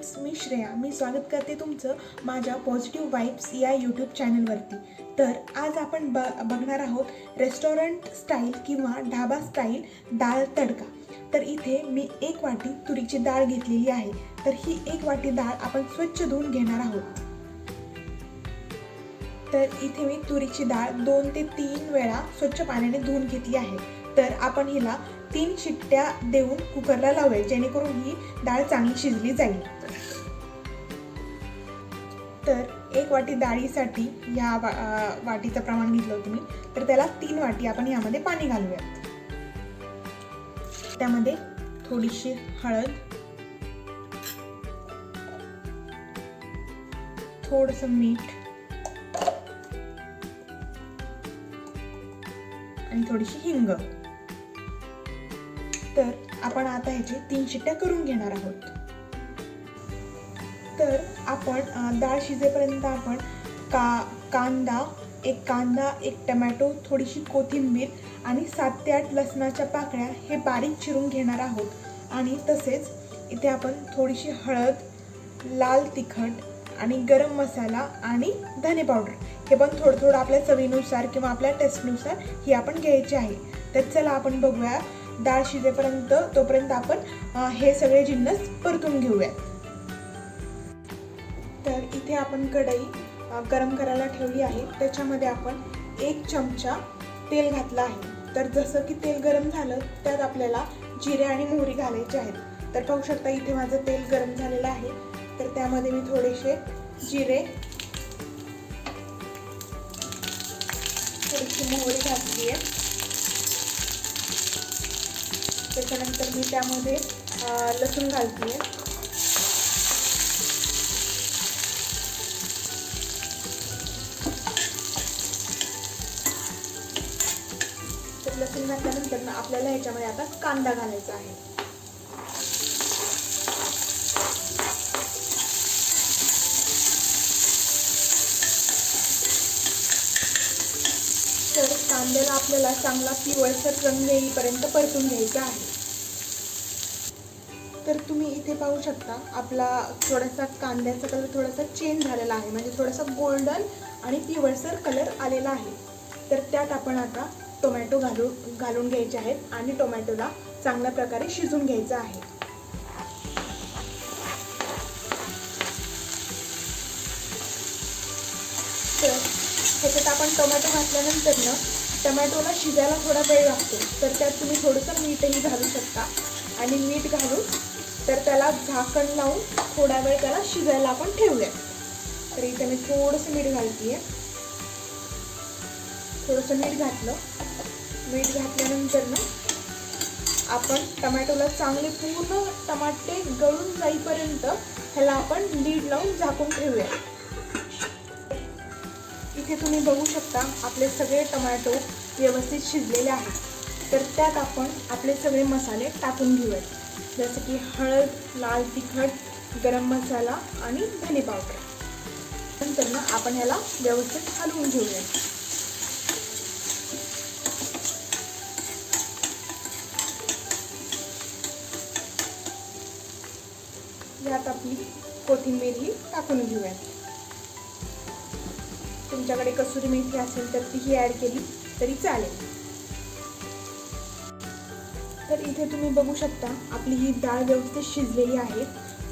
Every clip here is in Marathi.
फ्रेंड्स, मी श्रेया. मी स्वागत करते तुमचं माझ्या पॉझिटिव्ह वाइब्स या यूट्यूब चॅनलवरती. तर आज आपण बघणार आहोत रेस्टॉरंट स्टाईल किंवा ढाबा स्टाईल डाळ तडका. तर इथे मी 1 वाटी तुरीची डाळ घेतलेली आहे. तर ही 1 वाटी डाळ आपण स्वच्छ धुवून घेणार आहोत. तर इथे मी तुरीची डाळ 2 ते 3 वेळा स्वच्छ पाण्याने धुवून घेतली आहे. तर आपण हिला 3 शिट्ट्या देऊन कुकरला लावूया, जेणेकरून ही डाळ चांगली शिजली जाईल. तर 1 वाटी डाळीसाठी या वाटीचं प्रमाण घेतलं होतं मी. तर त्याला 3 वाटी आपण यामध्ये पाणी घालूयात. त्यामध्ये थोडीशी हळद, थोडंसं मीठ आणि थोडीशी हिंग. तर आपण आता ह्याचे 3 शिट्ट्या करून घेणार आहोत. तर आपण डाळ शिजेपर्यंत आपण कांदा, एक टमॅटो, थोडीशी कोथिंबीर आणि 7 ते 8 लसणाच्या पाकळ्या हे बारीक चिरून घेणार आहोत. आणि तसेच इथे आपण थोडीशी हळद, लाल तिखट आणि गरम मसाला आणि धने पावडर हे पण थोडं आपल्या चवीनुसार किंवा आपल्या टेस्टनुसार ही आपण घ्यायची आहे. तर चला आपण बघूया डाळ शिजेपर्यंत तोपर्यंत आपण हे सगळे जिन्नस परतून घेऊयात. तर इथे आपण कढई गरम करायला ठेवली आहे. त्याच्यामध्ये आपण 1 चमचा तेल घातलं आहे. तर जसं की तेल गरम झालं त्यात आपल्याला जिरे आणि मोहरी घालायचे आहेत. तर पाहू शकता इथे माझं तेल गरम झालेलं आहे. तर त्यामध्ये मी थोडेसे जिरे, थोडीशी मोहरी घातली आहे. त्याच्यानंतर मी त्यामध्ये लसूण घालते आहे. तर लसूण घातल्यानंतर आपल्याला ह्याच्यामध्ये आता कांदा घालायचा आहे. तर कांद्याला आपल्याला चांगला पिवळसर रंग येईपर्यंत परतून घ्यायचा आहे. तर तुम्ही इथे पाहू शकता आपला थोडासा कांद्याचा कलर थोडासा चेंज झालेला आहे, म्हणजे थोडासा गोल्डन आणि पिवळसर कलर आलेला आहे. तर त्यात आपण आता टोमॅटो घालून घ्यायचे आहेत आणि टोमॅटोला चांगल्या प्रकारे शिजून घ्यायचं आहे. तर ह्याच्यात आपण टोमॅटो घातल्यानंतर टोमॅटोला शिजायला थोडा वेळ लागतो. तर त्यात तुम्ही थोडंसं मीठही घालू शकता आणि मीठ घालून तर त्याला झाकण लावून थोडा वेळ त्याला शिजायला आपण ठेवूया. तर इथे मी थोडंसं मीठ घालते. थोडंसं मीठ घातलं. मीठ घातल्यानंतर आपण टोमॅटोला चांगले पूर्ण टमाटे गळून जाईपर्यंत ह्याला आपण लीड लावून झाकून ठेवूया. इथे तुम्ही बघू शकता आपले सगळे टोमॅटो व्यवस्थित शिजलेले आहेत. तर त्यात आपण आपले सगळे मसाले टाकून घेऊयात, जसं की हळद, लाल तिखट, गरम मसाला आणि धने पावडर. नंतर आपण ह्याला व्यवस्थित हलवून घेऊयात. यात आपली कोथिंबीर ही टाकून घेऊयात. तुमच्याकडे कसुरी मेथी असेल तर तीही ॲड केली तरी चालेल. तर इथे तुम्ही बघू शकता आपली ही डाळ व्यवस्थित शिजलेली आहे.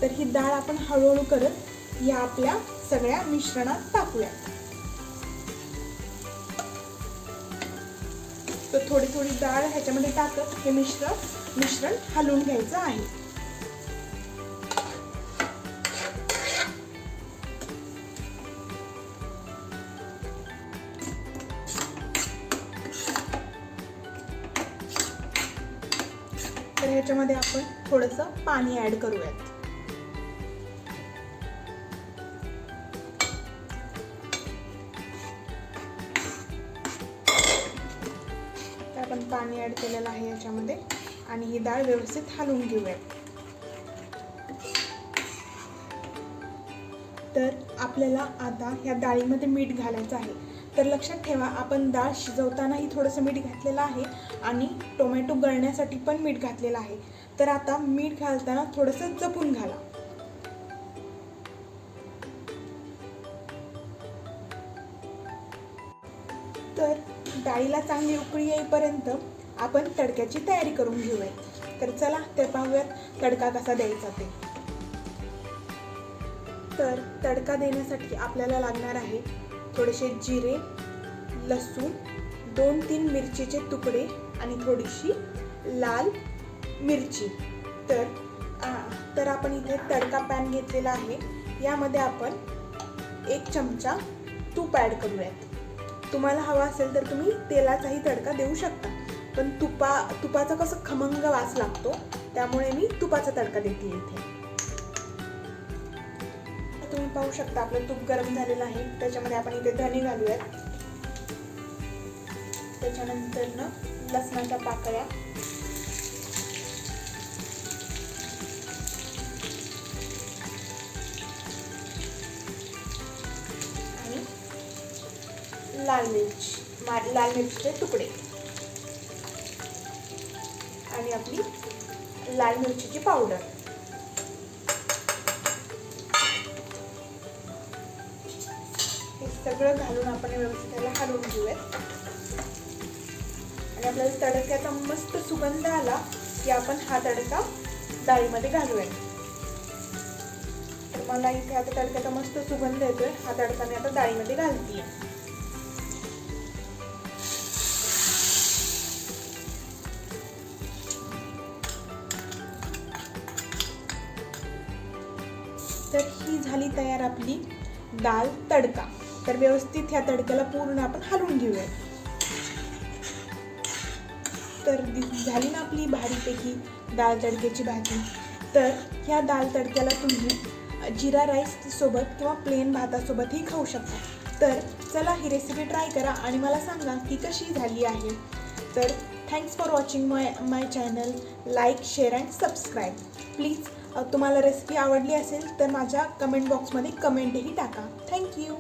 तर ही डाळ आपण हळूहळू करत या आपल्या सगळ्या मिश्रणात टाकूयात. तर थोडी डाळ ह्याच्यामध्ये टाकत हे मिश्रण हलवून घ्यायचं आहे. तर ह्याच्यामध्ये आपण थोडंसं पाणी ॲड करूयात. तर आपण पाणी ॲड केलेलं आहे याच्यामध्ये आणि ही डाळ व्यवस्थित हलवून घेऊयात. तर आपल्याला आता ह्या डाळीमध्ये मीठ घालायचं आहे. तर लक्षात ठेवा आपण डाळ शिजवतानाही थोडंसं मीठ घातलेलं आहे आणि टोमॅटो गळण्यासाठी पण मीठ घातलेलं आहे. तर आता मीठ घालताना थोडंसं जपून घाला. तर डाळीला चांगली उकळी येईपर्यंत आपण तडक्याची तयारी करून घेऊया. तर चला ते पाहूयात तडका कसा द्यायचा ते. तर तडका देण्यासाठी आपल्याला लागणार आहे थोडेसे जिरे, लसूण, 2-3 मिरचीचे तुकडे आणि थोडीशी लाल मिरची. तर आपण इथे तडका पॅन घेतलेला आहे. यामध्ये आपण 1 चमचा तूप ॲड करूयात. तुम्हाला हवा असेल तर तुम्ही तेलाचाही तडका देऊ शकता, पण तुपाचा कसं खमंग वास लागतो, त्यामुळे मी तुपाचा तडका देते इथे. तुम्ही पाहू शकता आपलं तूप गरम झालेलं आहे. त्याच्यामध्ये आपण इथे धने घालूयात. त्याच्यानंतर लसणाच्या पाकळ्या, आणि लाल मिरचीचे तुकडे आणि आपली लाल मिरचीची पावडर. हे सगळं घालून आपण व्यवस्थित त्याला हलवून घेऊयात. आणि आपल्याला तडक्याचा मस्त सुगंध आला की आपण हा तडका डाळीमध्ये घालूयात. तर मला इथे आता तडक्याचा मस्त सुगंध येतोय. हा तडका मी आता डाळीमध्ये घालतीये. तर ही झाली तयार आपली डाळ तडका. तर व्यवस्थित ह्या तडक्याला पूर्ण आपण हलवून घेऊया. तर झाली ना आपली भारीपैकी डाळ तडक्याची भाजी. तर ह्या डाळ तडक्याला तुम्ही जिरा राईस सोबत किंवा प्लेन भातासोबतही खाऊ शकता. तर चला ही रेसिपी ट्राय करा आणि मला सांगा की कशी झाली आहे. तर thanks for watching my channel. Like, share and subscribe please. तुम्हाला रेसिपी आवडली असेल तर माझ्या कमेंट बॉक्समध्ये कमेंटही टाका. थँक्यू.